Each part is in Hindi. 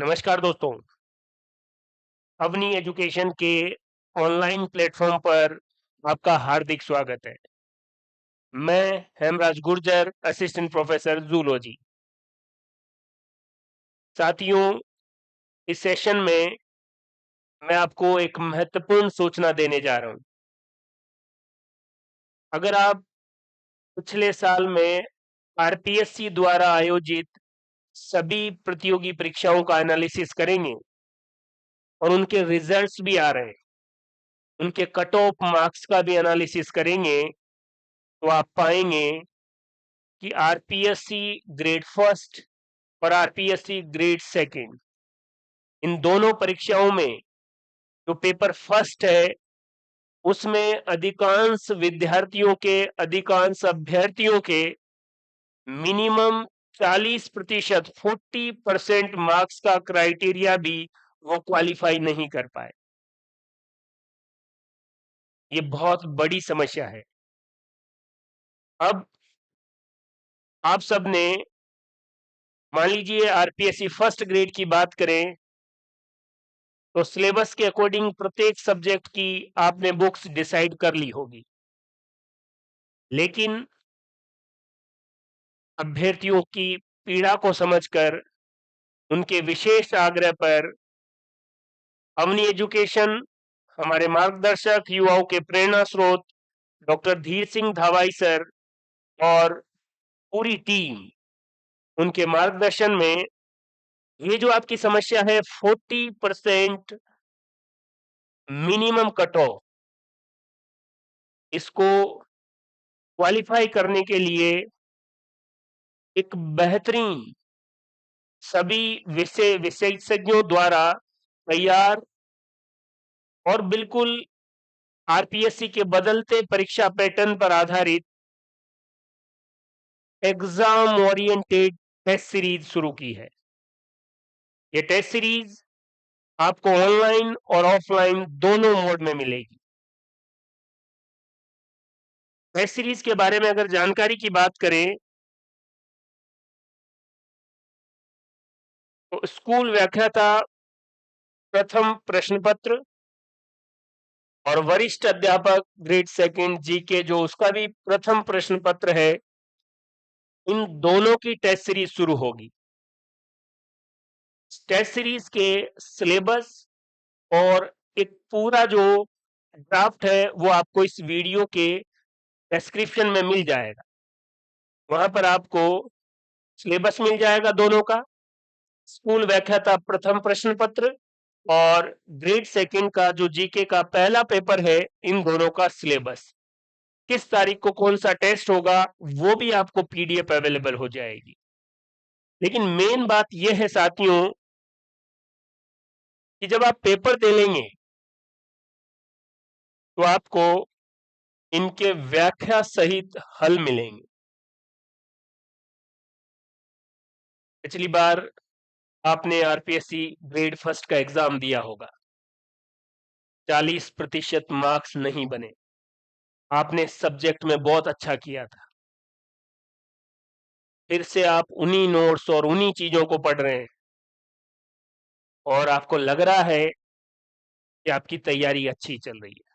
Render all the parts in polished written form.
नमस्कार दोस्तों। अवनी एजुकेशन के ऑनलाइन प्लेटफॉर्म पर आपका हार्दिक स्वागत है। मैं Hemraj Gurjar, assistant professor zoology. साथियों, इस सेशन में मैं आपको एक महत्वपूर्ण सूचना देने जा रहा हूं। अगर आप पिछले साल में आरपीएससी द्वारा आयोजित सभी प्रतियोगी परीक्षाओं का एनालिसिस करेंगे और उनके रिजल्ट्स भी आ रहे हैं, उनके कट ऑफ मार्क्स का भी एनालिसिस करेंगे, तो आप पाएंगे कि आरपीएससी ग्रेड फर्स्ट और आरपीएससी ग्रेड सेकंड, इन दोनों परीक्षाओं में जो पेपर फर्स्ट है उसमें अधिकांश अभ्यर्थियों के मिनिमम 40%, 40% मार्क्स का क्राइटेरिया भी वो क्वालिफाई नहीं कर पाए। ये बहुत बड़ी समस्या है। अब आप सब ने, मान लीजिए आरपीएससी फर्स्ट ग्रेड की बात करें तो सिलेबस के अकॉर्डिंग प्रत्येक सब्जेक्ट की आपने बुक्स डिसाइड कर ली होगी, लेकिन अभ्यर्थियों की पीड़ा को समझकर, उनके विशेष आग्रह पर अवनी एजुकेशन, हमारे मार्गदर्शक, युवाओं के प्रेरणा स्रोत डॉक्टर धीर सिंह धावाई सर और पूरी टीम, उनके मार्गदर्शन में ये जो आपकी समस्या है 40% मिनिमम कट ऑफ, इसको क्वालिफाई करने के लिए एक बेहतरीन, सभी विशेषज्ञों द्वारा तैयार और बिल्कुल आरपीएससी के बदलते परीक्षा पैटर्न पर आधारित एग्जाम ओरिएंटेड टेस्ट सीरीज शुरू की है। ये टेस्ट सीरीज आपको ऑनलाइन और ऑफलाइन दोनों मोड में मिलेगी। टेस्ट सीरीज के बारे में अगर जानकारी की बात करें तो स्कूल व्याख्याता प्रथम प्रश्न पत्र और वरिष्ठ अध्यापक ग्रेड सेकंड जीके जो उसका भी प्रथम प्रश्न पत्र है, इन दोनों की टेस्ट सीरीज शुरू होगी। टेस्ट सीरीज के सिलेबस और एक पूरा जो ड्राफ्ट है वो आपको इस वीडियो के डिस्क्रिप्शन में मिल जाएगा। वहां पर आपको सिलेबस मिल जाएगा दोनों का, स्कूल व्याख्याता प्रथम प्रश्न पत्र और ग्रेड सेकंड का जो जीके का पहला पेपर है, इन दोनों का सिलेबस, किस तारीख को कौन सा टेस्ट होगा, वो भी आपको पीडीएफ अवेलेबल हो जाएगी। लेकिन मेन बात यह है साथियों कि जब आप पेपर दे लेंगे तो आपको इनके व्याख्या सहित हल मिलेंगे। पिछली बार आपने आरपीएससी ग्रेड फर्स्ट का एग्जाम दिया होगा, 40% मार्क्स नहीं बने, आपने सब्जेक्ट में बहुत अच्छा किया था, फिर से आप उन्हीं नोट्स और उन्हीं चीजों को पढ़ रहे हैं और आपको लग रहा है कि आपकी तैयारी अच्छी चल रही है।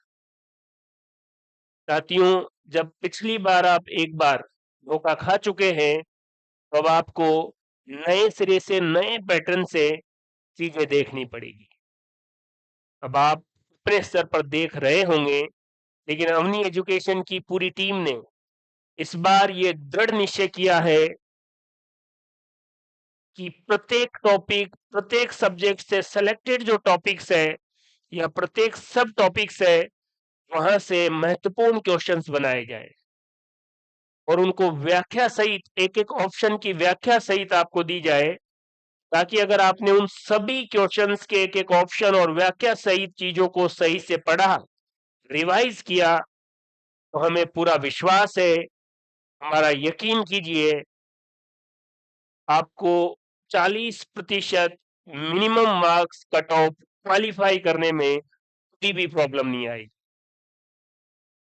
साथियों, जब पिछली बार आप एक बार धोखा खा चुके हैं तो अब आपको नए सिरे से, नए पैटर्न से चीजें देखनी पड़ेगी। अब आप अपने स्तर पर देख रहे होंगे, लेकिन अवनी एजुकेशन की पूरी टीम ने इस बार ये दृढ़ निश्चय किया है कि प्रत्येक टॉपिक, प्रत्येक सब्जेक्ट से सेलेक्टेड जो टॉपिक्स है या प्रत्येक सब टॉपिक्स है, वहां से महत्वपूर्ण क्वेश्चंस बनाए जाए और उनको व्याख्या सहित, एक एक ऑप्शन की व्याख्या सहित आपको दी जाए, ताकि अगर आपने उन सभी क्वेश्चंस के एक एक ऑप्शन और व्याख्या सहित चीजों को सही से पढ़ा, रिवाइज किया, तो हमें पूरा विश्वास है, हमारा यकीन कीजिए, आपको 40% minimum marks cut off qualify करने में कोई भी प्रॉब्लम नहीं आएगी।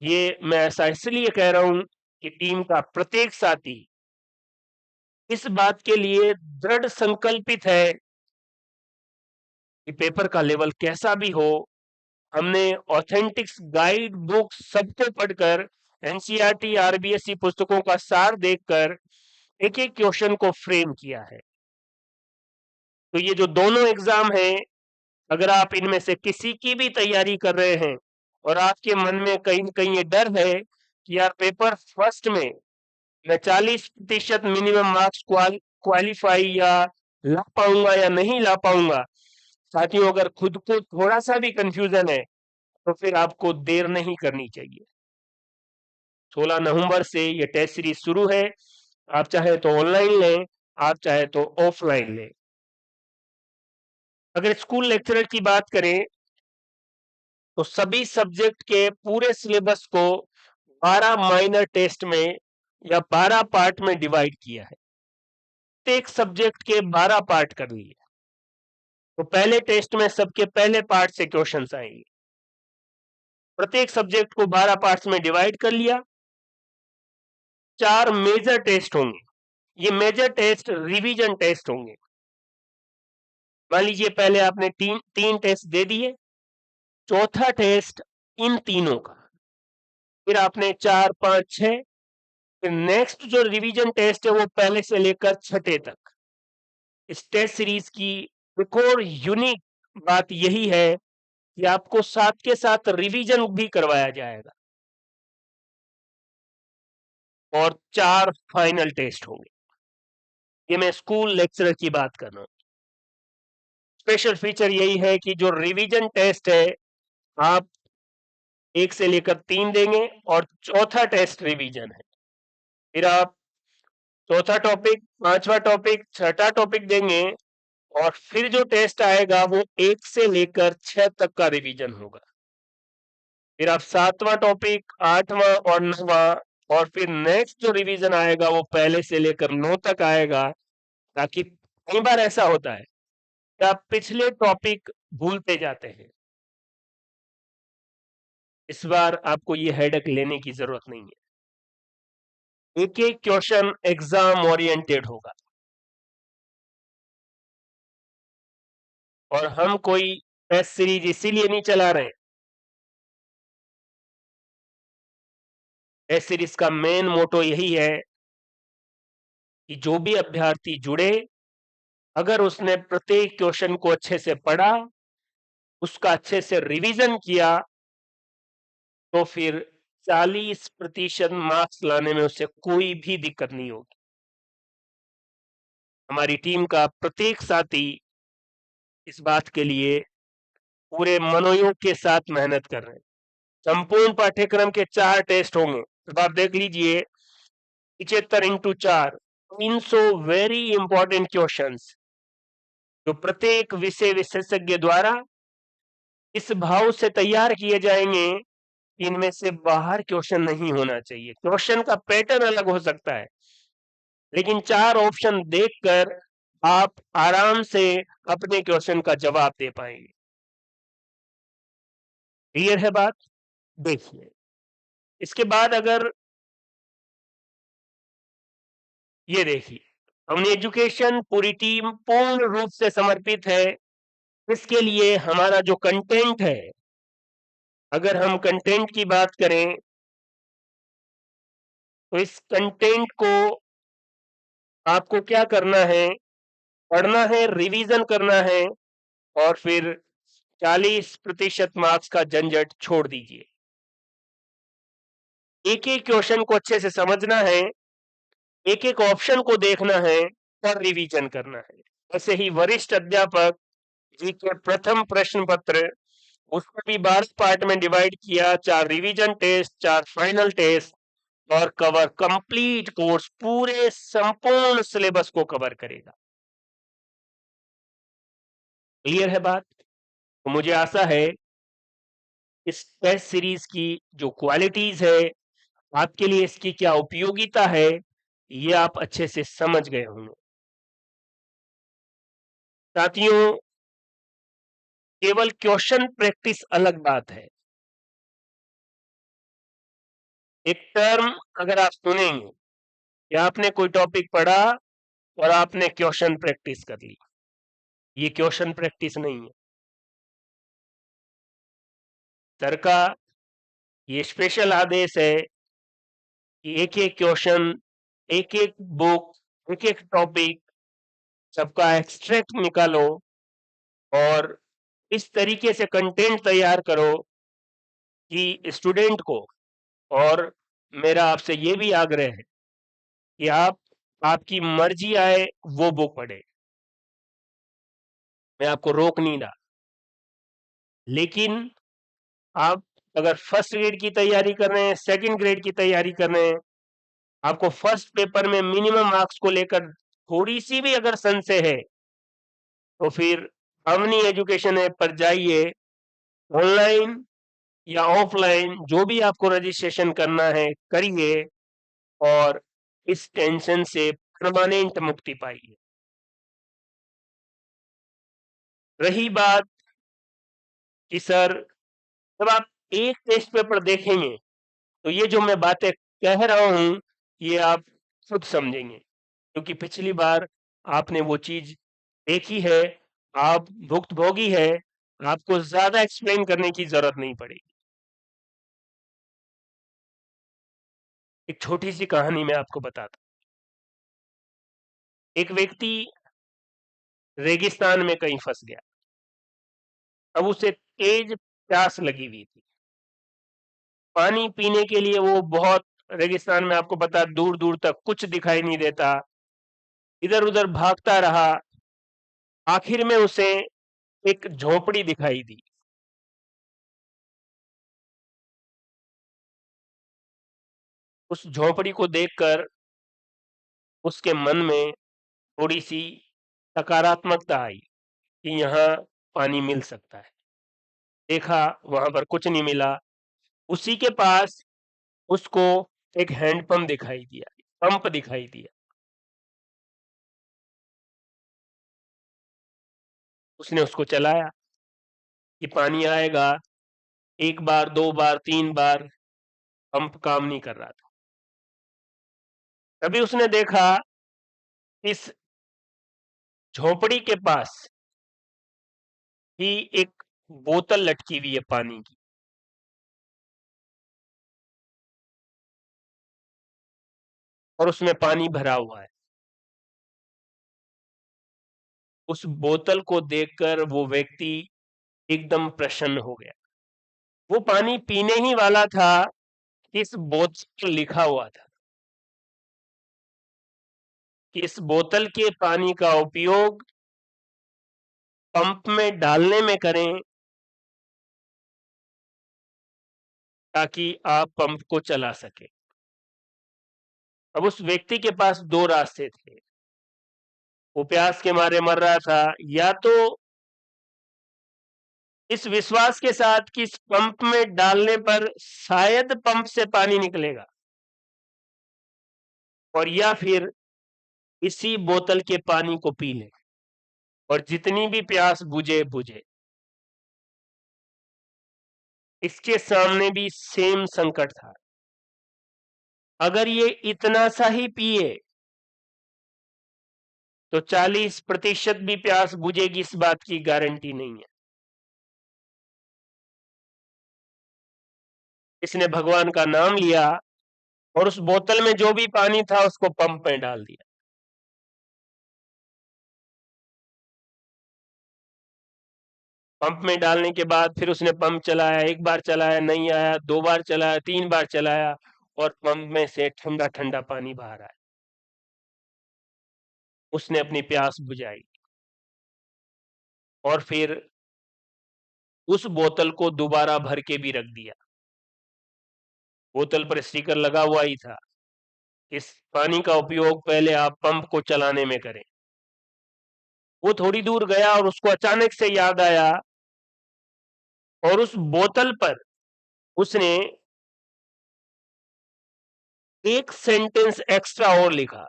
ये मैं ऐसा इसलिए कह रहा हूं कि टीम का प्रत्येक साथी इस बात के लिए दृढ़ संकल्पित है कि पेपर का लेवल कैसा भी हो, हमने ऑथेंटिक्स गाइड बुक सबको पढ़कर, एनसीईआरटी आरबीएसई पुस्तकों का सार देखकर एक एक क्वेश्चन को फ्रेम किया है। तो ये जो दोनों एग्जाम हैं, अगर आप इनमें से किसी की भी तैयारी कर रहे हैं और आपके मन में कहीं न कहीं ये डर है कि यार पेपर फर्स्ट में मैं 40% मिनिमम मार्क्स क्वालिफाई या ला पाऊंगा या नहीं ला पाऊंगा, साथियों अगर खुद को थोड़ा सा भी कंफ्यूजन है तो फिर आपको देर नहीं करनी चाहिए। 16 नवंबर से ये टेस्ट सीरीज शुरू है। आप चाहे तो ऑनलाइन लें, आप चाहे तो ऑफलाइन लें। अगर स्कूल लेक्चरर की बात करें तो सभी सब्जेक्ट के पूरे सिलेबस को 12 माइनर टेस्ट में या 12 पार्ट में डिवाइड किया है। प्रत्येक सब्जेक्ट के 12 पार्ट कर लिए। तो पहले टेस्ट में सबके पहले पार्ट से क्वेश्चंस आएंगे। प्रत्येक सब्जेक्ट को 12 पार्ट्स में डिवाइड कर लिया। 4 मेजर टेस्ट होंगे। ये मेजर टेस्ट रिवीजन टेस्ट होंगे। मान लीजिए पहले आपने तीन टेस्ट दे दिए, चौथा टेस्ट इन तीनों का, फिर आपने 4, 5, 6, फिर नेक्स्ट जो रिवीजन टेस्ट है वो पहले से लेकर छठे तक। इस टेस्ट सीरीज की एक और यूनिक बात यही है कि आपको साथ के साथ रिवीजन भी करवाया जाएगा और 4 फाइनल टेस्ट होंगे। ये मैं स्कूल लेक्चरर की बात कर रहा हूं। स्पेशल फीचर यही है कि जो रिवीजन टेस्ट है आप 1 से लेकर 3 देंगे और चौथा टेस्ट रिवीजन है। फिर आप चौथा टॉपिक, पांचवा टॉपिक, छठा टॉपिक देंगे और फिर जो टेस्ट आएगा वो 1 से लेकर 6 तक का रिवीजन होगा। फिर आप 7वां टॉपिक, 8वां और 9वां और फिर नेक्स्ट जो रिवीजन आएगा वो पहले से लेकर 9 तक आएगा। ताकि कई बार ऐसा होता है कि आप पिछले टॉपिक भूलते जाते हैं। इस बार आपको ये हेडेक लेने की जरूरत नहीं है। एक एक क्वेश्चन एग्जाम ओरिएंटेड होगा और हम कोई टेस्ट सीरीज इसीलिए नहीं चला रहे। टेस्ट सीरीज का मेन मोटो यही है कि जो भी अभ्यर्थी जुड़े, अगर उसने प्रत्येक क्वेश्चन को अच्छे से पढ़ा, उसका अच्छे से रिवीजन किया, तो फिर 40% मार्क्स लाने में उसे कोई भी दिक्कत नहीं होगी। हमारी टीम का प्रत्येक साथी इस बात के लिए पूरे मनोयोग के साथ मेहनत कर रहे हैं। संपूर्ण पाठ्यक्रम के 4 टेस्ट होंगे। अब आप देख लीजिए, 75x4 300 वेरी इंपॉर्टेंट क्वेश्चंस जो प्रत्येक विषय विशेषज्ञ द्वारा इस भाव से तैयार किए जाएंगे। इनमें से बाहर क्वेश्चन नहीं होना चाहिए। क्वेश्चन का पैटर्न अलग हो सकता है, लेकिन 4 ऑप्शन देखकर आप आराम से अपने क्वेश्चन का जवाब दे पाएंगे। क्लियर है बात? देखिए, इसके बाद अगर ये देखिए, हमने एजुकेशन पूरी टीम पूर्ण रूप से समर्पित है। इसके लिए हमारा जो कंटेंट है, अगर हम कंटेंट की बात करें तो इस कंटेंट को आपको क्या करना है, पढ़ना है, रिवीजन करना है और फिर 40% मार्क्स का झंझट छोड़ दीजिए। एक एक क्वेश्चन को अच्छे से समझना है, एक एक ऑप्शन को देखना है और रिवीजन करना है। ऐसे ही वरिष्ठ अध्यापक जी के प्रथम प्रश्न पत्र, उसको भी 12 पार्ट में डिवाइड किया, 4 रिवीजन टेस्ट, 4 फाइनल टेस्ट और कवर कंप्लीट कोर्स, पूरे संपूर्ण सिलेबस को कवर करेगा। क्लियर है बात? तो मुझे आशा है इस टेस्ट सीरीज की जो क्वालिटीज है, आपके लिए इसकी क्या उपयोगिता है, ये आप अच्छे से समझ गए होंगे। साथियों, केवल क्वेश्चन प्रैक्टिस अलग बात है। एक टर्म अगर आप सुनेंगे कि आपने कोई टॉपिक पढ़ा और आपने क्वेश्चन प्रैक्टिस कर ली, ये क्वेश्चन प्रैक्टिस नहीं है। सर का ये स्पेशल आदेश है कि एक एक क्वेश्चन, एक एक बुक, एक एक टॉपिक, सबका एक्सट्रैक्ट निकालो और इस तरीके से कंटेंट तैयार करो कि स्टूडेंट को, और मेरा आपसे ये भी आग्रह है कि आपकी मर्जी आए वो बुक पढ़े, मैं आपको रोक नहीं रहा, लेकिन आप अगर फर्स्ट ग्रेड की तैयारी कर रहे हैं, सेकंड ग्रेड की तैयारी कर रहे हैं, आपको फर्स्ट पेपर में मिनिमम मार्क्स को लेकर थोड़ी सी भी अगर संशय है तो फिर अवनी एजुकेशन ऐप पर जाइए, ऑनलाइन या ऑफलाइन जो भी आपको रजिस्ट्रेशन करना है करिए और इस टेंशन से परमानेंट मुक्ति पाइए। रही बात कि सर जब आप एक टेस्ट पेपर देखेंगे तो ये जो मैं बातें कह रहा हूं ये आप खुद समझेंगे, क्योंकि पिछली बार आपने वो चीज देखी है, आप भुक्तभोगी है, आपको ज्यादा एक्सप्लेन करने की जरूरत नहीं पड़ेगी। एक छोटी सी कहानी मैं आपको बताता। एक व्यक्ति रेगिस्तान में कहीं फंस गया, अब उसे तेज प्यास लगी हुई थी, पानी पीने के लिए वो बहुत, रेगिस्तान में आपको पता दूर दूर तक कुछ दिखाई नहीं देता, इधर उधर भागता रहा, आखिर में उसे एक झोपड़ी दिखाई दी। उस झोपड़ी को देखकर उसके मन में थोड़ी सी सकारात्मकता आई कि यहाँ पानी मिल सकता है। देखा वहां पर कुछ नहीं मिला, उसी के पास उसको एक हैंडपंप दिखाई दिया, पंप दिखाई दिया। उसने उसको चलाया कि पानी आएगा, एक बार, दो बार, तीन बार, पंप काम नहीं कर रहा था। तभी उसने देखा इस झोपड़ी के पास ही एक बोतल लटकी हुई है पानी की, और उसमें पानी भरा हुआ है। उस बोतल को देखकर वो व्यक्ति एकदम प्रसन्न हो गया। वो पानी पीने ही वाला था, इस बोतल पर लिखा हुआ था कि इस बोतल के पानी का उपयोग पंप में डालने में करें ताकि आप पंप को चला सके। अब उस व्यक्ति के पास दो रास्ते थे, वो प्यास के मारे मर रहा था, या तो इस विश्वास के साथ कि इस पंप में डालने पर शायद पंप से पानी निकलेगा, और या फिर इसी बोतल के पानी को पी ले और जितनी भी प्यास बुझे बुझे। इसके सामने भी सेम संकट था, अगर ये इतना सा ही पिए तो 40% भी प्यास बुझेगी, इस बात की गारंटी नहीं है। इसने भगवान का नाम लिया और उस बोतल में जो भी पानी था उसको पंप में डाल दिया। पंप में डालने के बाद फिर उसने पंप चलाया, एक बार चलाया नहीं आया, दो बार चलाया, तीन बार चलाया, और पंप में से ठंडा ठंडा पानी बाहर आया। उसने अपनी प्यास बुझाई और फिर उस बोतल को दोबारा भर के भी रख दिया। बोतल पर स्टिकर लगा हुआ ही था, इस पानी का उपयोग पहले आप पंप को चलाने में करें। वो थोड़ी दूर गया और उसको अचानक से याद आया, और उस बोतल पर उसने एक सेंटेंस एक्स्ट्रा और लिखा,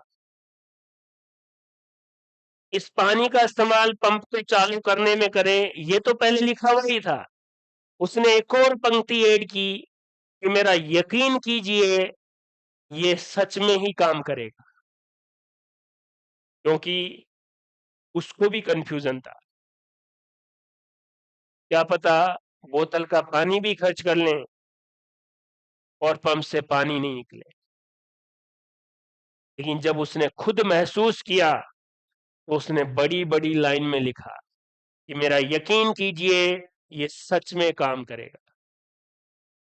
इस पानी का इस्तेमाल पंप को चालू करने में करें। ये तो पहले लिखा हुआ ही था, उसने एक और पंक्ति ऐड की कि मेरा यकीन कीजिए ये सच में ही काम करेगा, क्योंकि उसको भी कंफ्यूजन था, क्या पता बोतल का पानी भी खर्च कर लें और पंप से पानी नहीं निकले, लेकिन जब उसने खुद महसूस किया तो उसने बड़ी बड़ी लाइन में लिखा कि मेरा यकीन कीजिए ये सच में काम करेगा।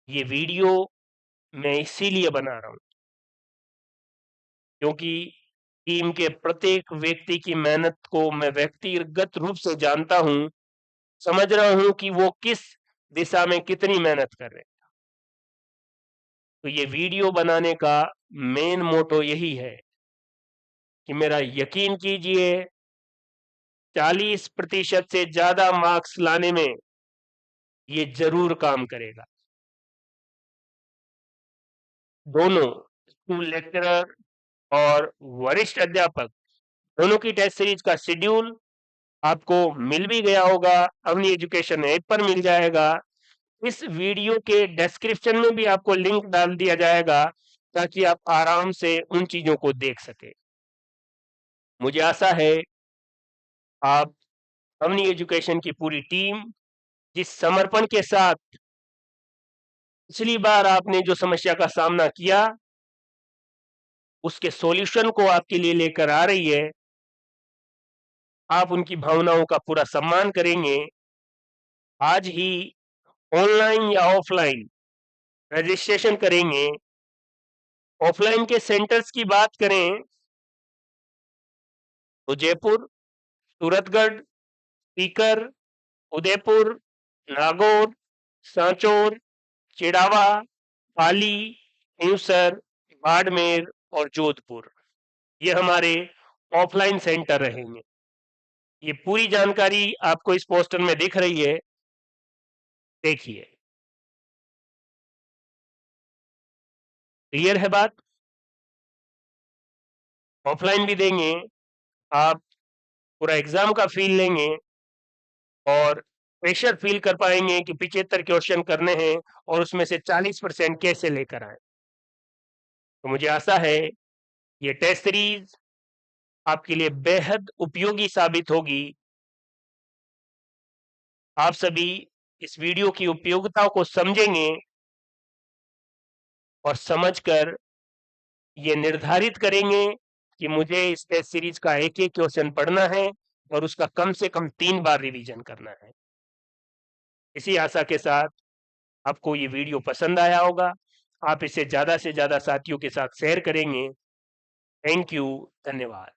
ये वीडियो मैं इसीलिए बना रहा हूं क्योंकि टीम के प्रत्येक व्यक्ति की मेहनत को मैं व्यक्तिगत रूप से जानता हूं, समझ रहा हूं कि वो किस दिशा में कितनी मेहनत कर रहे हैं। तो ये वीडियो बनाने का मेन मोटो यही है कि मेरा यकीन कीजिए 40% से ज्यादा मार्क्स लाने में ये जरूर काम करेगा। दोनों स्कूल लेक्चरर और वरिष्ठ अध्यापक दोनों की टेस्ट सीरीज का शेड्यूल आपको मिल भी गया होगा, अपनी एजुकेशन ऐप पर मिल जाएगा। इस वीडियो के डिस्क्रिप्शन में भी आपको लिंक डाल दिया जाएगा ताकि आप आराम से उन चीजों को देख सके। मुझे आशा है आप अपनी एजुकेशन की पूरी टीम जिस समर्पण के साथ पिछली बार आपने जो समस्या का सामना किया उसके सॉल्यूशन को आपके लिए लेकर आ रही है, आप उनकी भावनाओं का पूरा सम्मान करेंगे। आज ही ऑनलाइन या ऑफलाइन रजिस्ट्रेशन करेंगे। ऑफलाइन के सेंटर्स की बात करें तो जयपुर, सूरतगढ़, सीकर, उदयपुर, नागौर, सांचौर, चिड़ावा, पाली, हिमसर, बाड़मेर और जोधपुर ये हमारे ऑफलाइन सेंटर रहेंगे। ये पूरी जानकारी आपको इस पोस्टर में दिख रही है, देखिए। क्लियर है बात? ऑफलाइन भी देंगे, आप पूरा एग्जाम का फील लेंगे और प्रेशर फील कर पाएंगे कि 75 क्वेश्चन करने हैं और उसमें से 40% कैसे लेकर आए। तो मुझे आशा है ये टेस्ट सीरीज आपके लिए बेहद उपयोगी साबित होगी। आप सभी इस वीडियो की उपयोगिता को समझेंगे और समझकर ये निर्धारित करेंगे कि मुझे इस टेस्ट सीरीज का एक एक क्वेश्चन पढ़ना है और उसका कम से कम 3 बार रिवीजन करना है। इसी आशा के साथ आपको ये वीडियो पसंद आया होगा, आप इसे ज्यादा से ज्यादा साथियों के साथ शेयर करेंगे। थैंक यू, धन्यवाद।